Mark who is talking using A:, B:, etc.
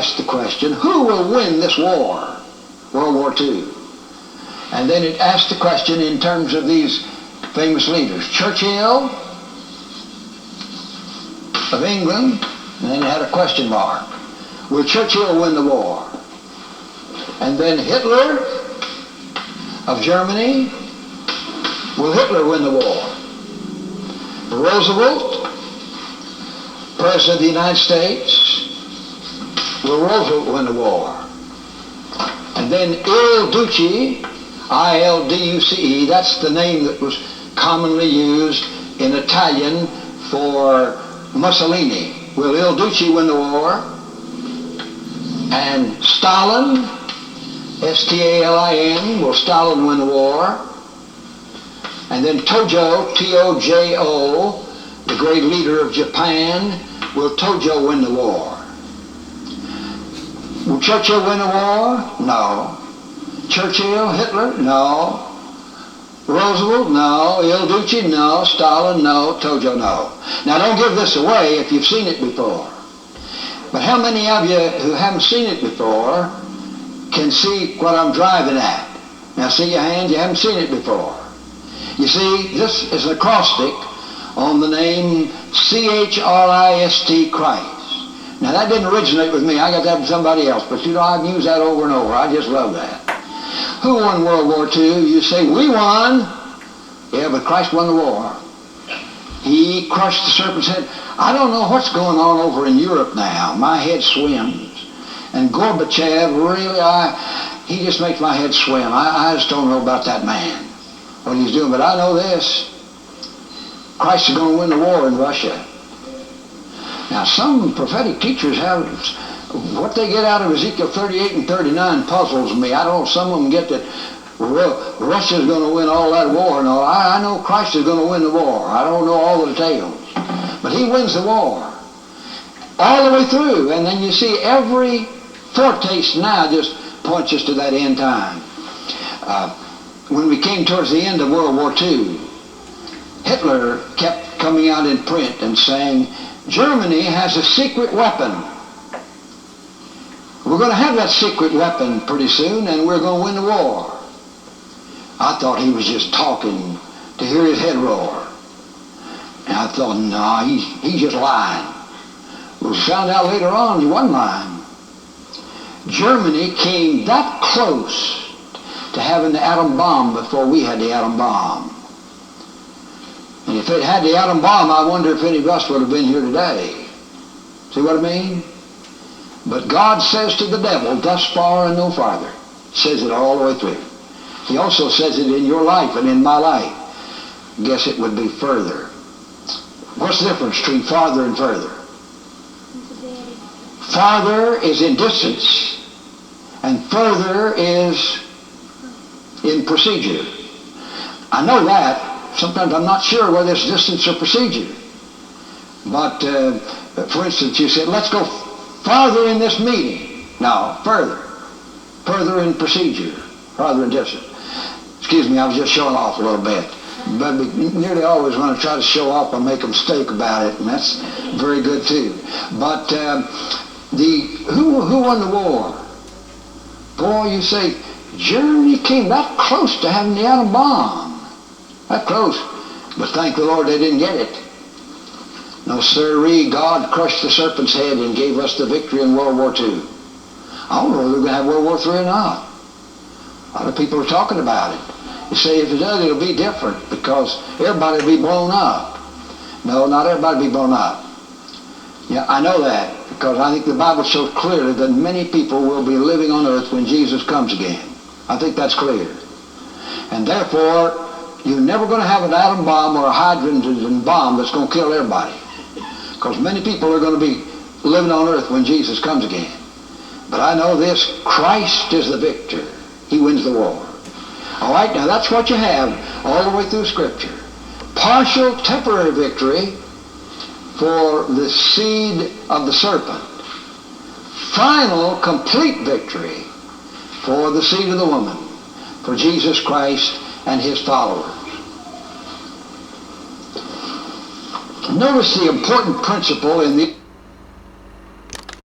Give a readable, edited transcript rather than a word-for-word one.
A: asked the question, who will win this war? World War II. And then it asked the question in terms of these famous leaders. Churchill of England, and then it had a question mark. Will Churchill win the war? And then Hitler of Germany. Will Hitler win the war? Roosevelt, President of the United States. Will Roosevelt win the war? And then Il Duce, I-L-D-U-C-E, that's the name that was commonly used in Italian for Mussolini. Will Il Duce win the war? And Stalin, S-T-A-L-I-N, will Stalin win the war? And then Tojo, T-O-J-O, the great leader of Japan, will Tojo win the war? Will Churchill win the war? No. Churchill, Hitler? No. Roosevelt? No. Il Duce? No. Stalin? No. Tojo? No. Now don't give this away if you've seen it before. But how many of you who haven't seen it before can see what I'm driving at? Now see your hands, you haven't seen it before. You see, this is an acrostic on the name C-H-R-I-S-T, Christ. Now that didn't originate with me, I got that from somebody else, but you know, I've used that over and over, I just love that. Who won World War II? You say, we won. Yeah, but Christ won the war. He crushed the serpent's head. I don't know what's going on over in Europe now. My head swims. And Gorbachev, really, he just makes my head swim. I just don't know about that man, what he's doing. But I know this. Christ is going to win the war in Russia. Now, some prophetic teachers have, what they get out of Ezekiel 38 and 39 puzzles me. I don't know, some of them get that Russia's going to win all that war. No, I know Christ is going to win the war. I don't know all the details. But he wins the war all the way through. And then you see every foretaste now just points us to that end time. When we came towards the end of World War II, Hitler kept coming out in print and saying, Germany has a secret weapon. We're going to have that secret weapon pretty soon, and we're going to win the war. I thought he was just talking to hear his head roar. And I thought, no, he's just lying. We found out later on he wasn't lying. Germany came that close to having the atom bomb before we had the atom bomb. And if it had the atom bomb, I wonder if any of us would have been here today. See what I mean? But God says to the devil, thus far and no farther. Says it all the way through. He also says it in your life and in my life. Guess it would be further. What's the difference between farther and further? Farther is in distance, and further is in procedure. I know that. Sometimes I'm not sure whether it's distance or procedure. But, for instance, you said, let's go farther in this meeting. No, further. Further in procedure. Farther in distance. Excuse me, I was just showing off a little bit. But we nearly always want to try to show off and make a mistake about it, and that's very good too. But who won the war? Boy, you say, Germany came that close to having the atom bomb. That close. But thank the Lord they didn't get it. No, sirree, God crushed the serpent's head and gave us the victory in World War II. I don't know whether we're going to have World War III or not. A lot of people are talking about it. You say if it does, it'll be different because everybody will be blown up. No, not everybody will be blown up. Yeah, I know that because I think the Bible shows clearly that many people will be living on earth when Jesus comes again. I think that's clear. And therefore, you're never going to have an atom bomb or a hydrogen bomb that's going to kill everybody. Because many people are going to be living on earth when Jesus comes again. But I know this, Christ is the victor. He wins the war. All right, now that's what you have all the way through Scripture. Partial, temporary victory for the seed of the serpent. Final, complete victory for the seed of the woman, for Jesus Christ and his followers. Notice the important principle in the